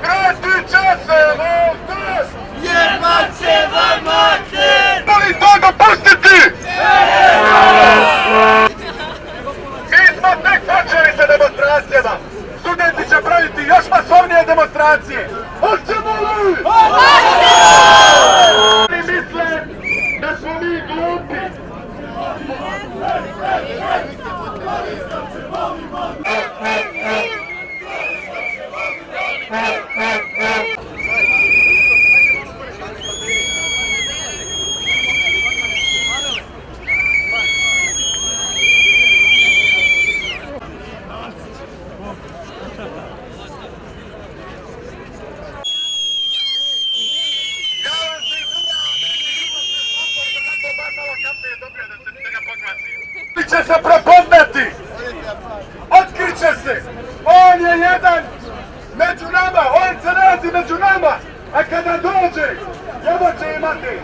Kratit će se ovdje! Jebat će vam mater! Da li to dopustiti? Mi smo tek počeli sa demonstracijama! Studenti će praviti još masovnije demonstracije! Hoćemo li? Oni misle da smo mi glupi! Će se prepoznati, otkriće se, on je jedan među nama, on se nalazi među nama, a kada dođe, ovo će imati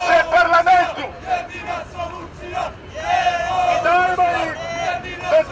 u parlamentu. I dajmo im bez...